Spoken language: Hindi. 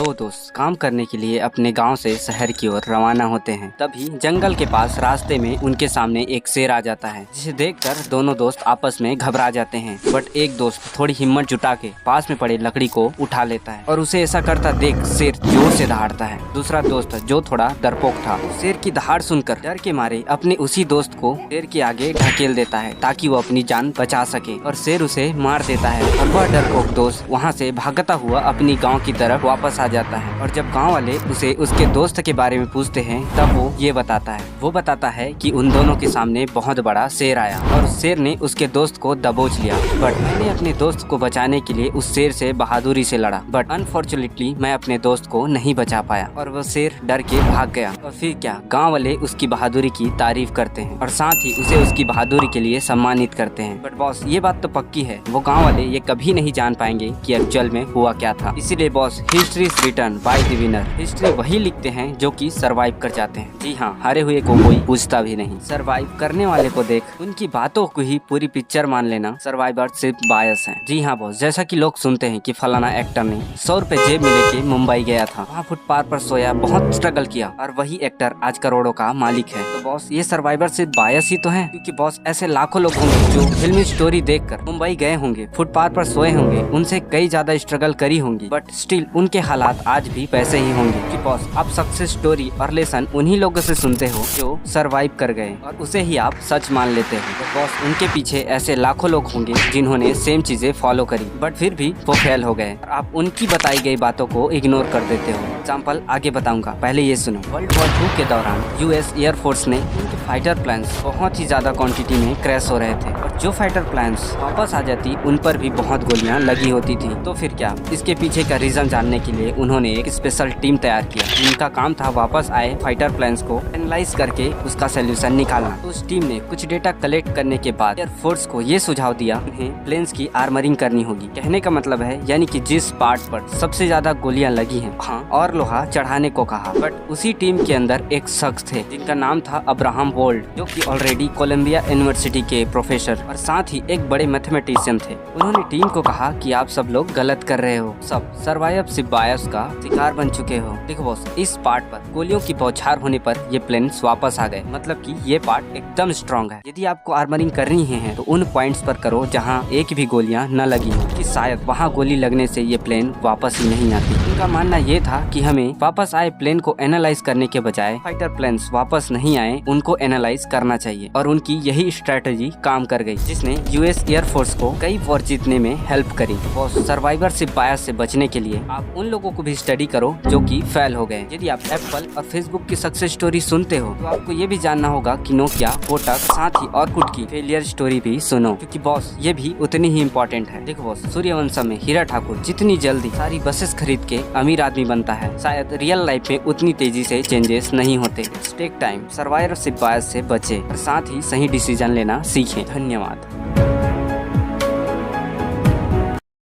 दो दोस्त काम करने के लिए अपने गांव से शहर की ओर रवाना होते हैं। तभी जंगल के पास रास्ते में उनके सामने एक शेर आ जाता है, जिसे देखकर दोनों दोस्त आपस में घबरा जाते हैं। बट एक दोस्त थोड़ी हिम्मत जुटा के पास में पड़े लकड़ी को उठा लेता है और उसे ऐसा करता देख शेर जोर से दहाड़ता है। दूसरा दोस्त जो थोड़ा डरपोक था, शेर की दहाड़ सुनकर डर के मारे अपने उसी दोस्त को शेर के आगे ढकेल देता है ताकि वो अपनी जान बचा सके, और शेर उसे मार देता है। और वह डरपोक दोस्त वहाँ से भागता हुआ अपनी गाँव की तरफ वापस आ जाता है। और जब गांव वाले उसे उसके दोस्त के बारे में पूछते हैं तब वो ये बताता है कि उन दोनों के सामने बहुत बड़ा शेर आया और शेर ने उसके दोस्त को दबोच लिया। बट मैंने अपने दोस्त को बचाने के लिए उस शेर से बहादुरी से लड़ा, बट अनफॉर्चुनेटली मैं अपने दोस्त को नहीं बचा पाया और वो शेर डर के भाग गया। और फिर क्या, गाँव वाले उसकी बहादुरी की तारीफ करते हैं और साथ ही उसे उसकी बहादुरी के लिए सम्मानित करते हैं। बट बॉस, ये बात तो पक्की है, वो गाँव वाले ये कभी नहीं जान पाएंगे कि एक्चुअल में हुआ क्या था। इसीलिए boss, history is written by the winner. History वही लिखते हैं जो कि सरवाइव कर जाते हैं। जी हाँ, हारे हुए को कोई पूछता भी नहीं। सरवाइव करने वाले को देख उनकी बातों को ही पूरी पिक्चर मान लेना, सर्वाइवर सिर्फ बायस है। जी हाँ बॉस, जैसा कि लोग सुनते हैं कि फलाना एक्टर ने 100 रुपए जेब में लेके मुंबई गया था, वहाँ फुटपाथ पर सोया, बहुत स्ट्रगल किया और वही एक्टर आज करोड़ों का मालिक है। तो बॉस, ये सर्वाइवर सिर्फ बायस ही तो है, क्योंकि बॉस ऐसे लाखों लोग होंगे जो फिल्मी स्टोरी देखकर मुंबई गए होंगे, फुटपाथ पर सोए होंगे, उनसे कई ज्यादा स्ट्रगल करी होंगी, बट स्टिल उनके हालात आज भी वैसे ही होंगे। कि बॉस, आप सक्सेस स्टोरी और लेसन उन्हीं लोगों से सुनते हो जो सरवाइव कर गए और उसे ही आप सच मान लेते हो। तो बॉस, उनके पीछे ऐसे लाखों लोग होंगे जिन्होंने सेम चीजें फॉलो करी बट फिर भी वो फेल हो गए और आप उनकी बताई गई बातों को इग्नोर कर देते हो। एग्जाम्पल आगे बताऊंगा, पहले ये सुनो। वर्ल्ड वॉर 2 के दौरान यूएस एयरफोर्स ने उनके फाइटर प्लान्स बहुत ही ज्यादा क्वांटिटी में क्रैश हो रहे थे और जो फाइटर प्लान्स वापस आ जाती उन पर भी बहुत गोलियां लगी होती थी। तो फिर क्या, इसके पीछे का रीजन जानने के लिए उन्होंने एक स्पेशल टीम तैयार किया। इनका काम था वापस आए फाइटर प्लान्स को एनालाइज करके उसका सोल्यूशन निकालना। तो उस टीम ने कुछ डेटा कलेक्ट करने के बाद एयरफोर्स को ये सुझाव दिया उन्हें प्लेन्स की आर्मरिंग करनी होगी। कहने का मतलब है यानी कि जिस पार्ट पर सबसे ज्यादा गोलियां लगी हैं वहाँ और लोहा चढ़ाने को कहा। बट उसी टीम के अंदर एक शख्स थे जिनका नाम था अब्राहम वोल्ड, जो कि ऑलरेडी कोलंबिया यूनिवर्सिटी के प्रोफेसर और साथ ही एक बड़े मैथमेटिशियन थे। उन्होंने टीम को कहा कि आप सब लोग गलत कर रहे हो, सब सर्वाइव बायस का शिकार बन चुके हो। देखो बॉस, इस पार्ट पर गोलियों की बौछार होने पर ये प्लेन्स वापस आ गए, मतलब कि ये पार्ट एकदम स्ट्रॉन्ग है। यदि आपको आर्मरिंग करनी है तो उन पॉइंट्स पर करो जहाँ एक भी गोलियां न लगी हो, कि शायद वहाँ गोली लगने से ये प्लेन वापस ही नहीं आती। उनका मानना ये था कि हमें वापस आए प्लेन को एनालाइज करने के बजाय फाइटर प्लेन्स वापस नहीं आए उनको एनालाइज करना चाहिए, और उनकी यही स्ट्रेटेजी काम कर गई, जिसने यूएस एयरफोर्स को कई वॉर जीतने में हेल्प करी। सर्वाइवरशिप बायस से बचने के लिए आप उन लोगों को भी स्टडी करो जो कि फेल हो गए। यदि आप एप्पल और फेसबुक की सक्सेस स्टोरी सुनते हो तो आपको ये भी जानना होगा कि नोकिया, कोटक, साथ ही ऑर्कुट की फेलियर स्टोरी भी सुनो, क्योंकि बॉस ये भी उतनी ही इम्पोर्टेंट है। देखो बॉस, सूर्यवंशम में हीरा ठाकुर जितनी जल्दी सारी बसेस खरीद के अमीर आदमी बनता है, शायद रियल लाइफ में उतनी तेजी से चेंजेस नहीं होते। टेक टाइम, सर्वाइवरशिप बायस से बचे और साथ ही सही डिसीजन लेना सीखें। धन्यवाद।